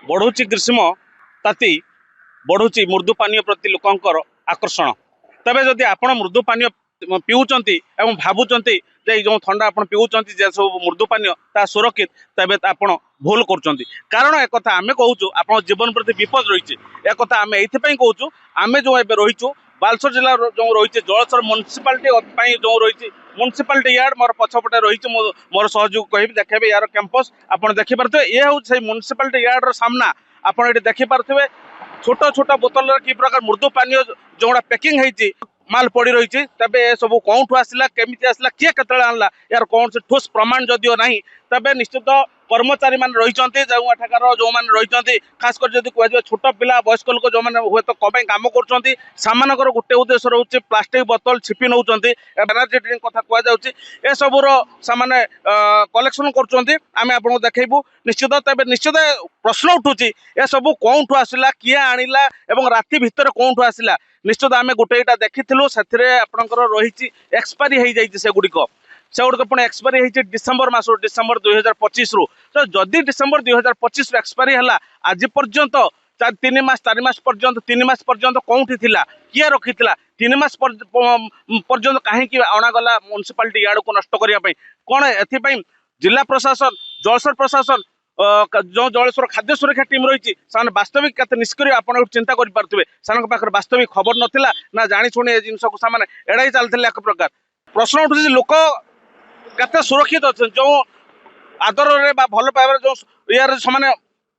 बढ़ुची ग्रीष्म ताती बढ़ुची मृदु पानीय प्रति लोकंकर आकर्षण तबे जदि आपण मृदु पानीय पिउचंती एवं भाबुचंती जे जो ठंडा आपण पिउचंती जे सब मृदु पानीय ता सुरक्षित तबे आपण भूल करूचंती कारण एक कथा आमे कहूचु आपण जीवन प्रति विपद रहिछि एक कथा आमे एथि पई कहूचु आमे जो एबे रहिछु बालेश्वर जिला जो रही जलचर म्युनिसिपालिटी जो रही म्युनिसिपालिटी यार्ड मोर पछपटे रही मोर सहयोग कह देखे यार कैंपस आप देखिपे ये हूँ म्युनिसिपालिटी यार्ड सामना आपड़ ये देखिपे छोट छोट बोतल कि प्रकार मृदु पानी जो पैकिंग होती माल पड़ी रही तबे सब कौटू आसला केमी आसला किए के आनला यार कौन से ठोस प्रमाण जदिव ना तबे निश्चित कर्मचारी मान रही एठाकार जो मैंने रही खास कर जब कह छोट पिला वयस्क लोक जो मैंने हुए तो कम कम कर गोटे उद्देश्य रोचे प्लास्टिक बोतल छिपी नौ एनर्जी ड्रिंक कथा कह सबूर से कलेक्शन करें आपको देखू निश्चित तेज निश्चित प्रश्न उठूँ ए सब कौटू आसला किए आणला और राति भितर कौटू आसला निश्चित आम गोटे देखी से रही एक्सपायरी हो जाए से गुड़िक से गुड़िक पुणी एक्सपायरी होती डिसेम्बर मस डिसेम्बर 2025 रु तो जदि डिसेम्बर 2025 रु एक्सपायरी है आज पर्यंत 3 मास 4 मास पर्यंत 3 मास पर्यंत कौटी थिला किए रखी 3 मास पर्यंत कहीं अणागला म्युनिसिपालिटी यार्ड को नष्ट करने कौन एपाई जिला प्रशासन जलस्वर प्रशासन जो जलस्वर खाद्य सुरक्षा टीम रही वास्तविक केते निष्क्रिय आप चिंता करेंगे से वास्तविक खबर नाला ना जानी शुणी जिन को एड़ाई चलते एक प्रकार प्रश्न उठू लोक केते सुरक्षित अच्छे जो आदर भल पाइबार जो यार से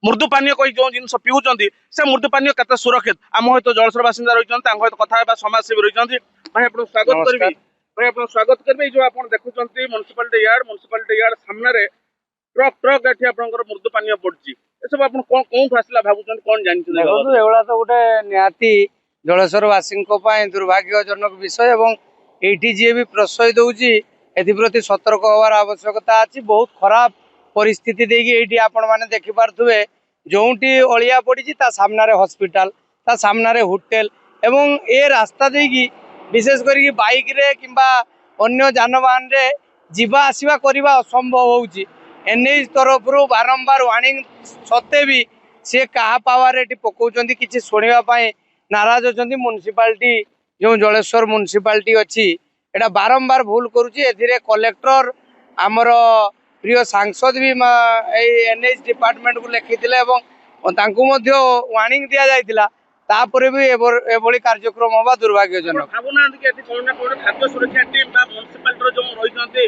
मृदु पानी कही जो जिन पिउंट से मृदु पानी केते सुरक्षित आम सहित जलस्वर बासिंदा रही कथा समाजसेवी रही भाई आप स्वागत करी भाई आप स्वागत करेंगे जो आप देखुं म्युनिसिपालिटी यार्ड सामने ट्रक ट्रक ये मृदु पानी पड़ी सब आप कौन आसला भावुं कौन जानते एगुड़ा तो गोटे निहाती जलेश्वरवासी दुर्भाग्यजनक विषय और ये जी भी प्रश्रय दौची एप्रति सतर्क हवार आवश्यकता अच्छी बहुत खराब परिस्थिति देकी आपण मैंने देखिपे जो अलिया पड़ी सामने हॉस्पिटल ता सामने होटेल एवं ए रास्ता देकी विशेष करके बाइक रे किंबा अन्य जानवाहन रे जीवा आसवा करवा असंभव होउची एनएच तरफ बारंबार वार्निंग सत्ते भी सी क्या पावर ये पकाउछंती किछि शुणवाई नाराज अच्छा म्युनिसिपालिटी जो जलेश्वर म्युनिसिपालिटी अच्छी एटा बारंबार भूल करुच्ची एथिरे कलेक्टर आमर प्रिय सांसद भी एनएच डिपार्टमेंट को लिखिथिले एवं वार्निंग दि जाइथिला तापरे भी एभली कार्यक्रम हवा दुर्भाग्यजनक खाद्य सुरक्षा टीम म्युनिसिपालिटी जो रही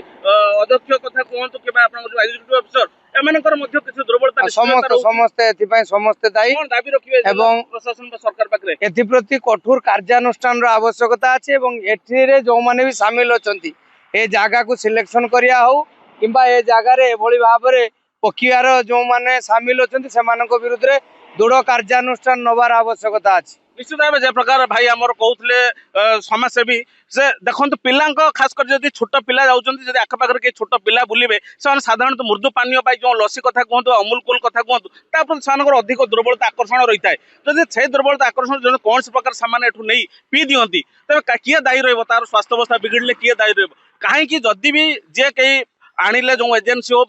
अध्यक्ष कथा कहतु कि एग्जीक्यूटिव अफिसर एमानकर मध्य किछि दुर्बलता समस्ते समस्ते दायी दाबी रखिबे एवं प्रशासन सरकार पाखरे एप्रति कठोर कार्यानुष्ठान आवश्यकता अच्छे एठिरे जो माने भी सामिल अछंती ए जागा को सिलेक्शन करिया हो किंबा ए जागा रे एभली भाव रे पकियार जो माने सामिल अछंती सेमानक विरुद्ध रे दृढ़ कार्यानुष्ठान नवार आवश्यकता अच्छी निश्चित भाव जे प्रकार भाई आमर कहते समाजसेवी से देखो पिला खास कर जब छोट पिला जाऊँच आखपाखे किए छोट पिला बुलवे से साधारणतः मृदु पानी जो लसी कथा कहतु अमूल कूल कथा कहतु से अधिक दुर्बलता आकर्षण रही है जब से दुर्बलता आकर्षण जो कौन से प्रकार सामान एठू नहीं पी दिखती तेज किए दायी रही स्वास्थ्य अवस्था बिगड़े किए दायी रही जदि भी जे कहीं आणिले जो एजेन्सी हो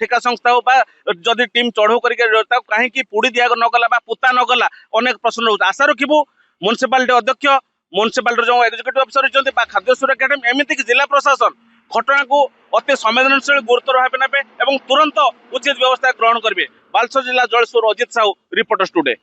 ठेका संस्था हो जदि टीम चढ़ऊ करके कहीं पुड़ी दिया नगला पुता नगला अनेक प्रश्न रोच आशा रखू म्युनिसिपालिटी अध्यक्ष म्युनिसिपालिटी जो एग्जीक्यूटिव अफिसर रही खाद्य सुरक्षा टीम एमतीक जिला प्रशासन घटना को अति संवेदनशील गुरुतर भाव ने तुरंत उचित व्यवस्था ग्रहण करेंगे। बालेश्वर जिला जलेश्वर अजित साहू रिपोर्टर्स टुडे।